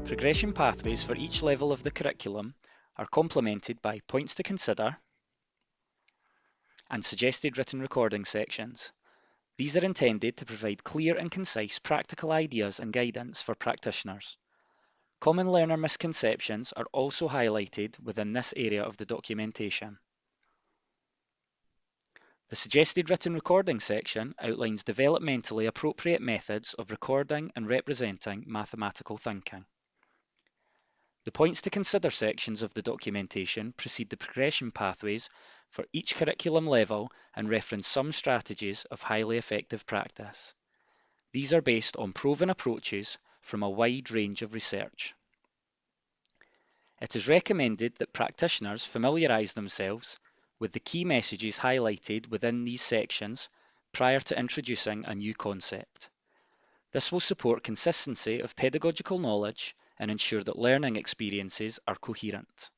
Progression pathways for each level of the curriculum are complemented by points to consider and suggested written recording sections. These are intended to provide clear and concise practical ideas and guidance for practitioners. Common learner misconceptions are also highlighted within this area of the documentation. The suggested written recording section outlines developmentally appropriate methods of recording and representing mathematical thinking. The points to consider sections of the documentation precede the progression pathways for each curriculum level and reference some strategies of highly effective practice. These are based on proven approaches from a wide range of research. It is recommended that practitioners familiarise themselves with the key messages highlighted within these sections prior to introducing a new concept. This will support consistency of pedagogical knowledge and ensure that learning experiences are coherent.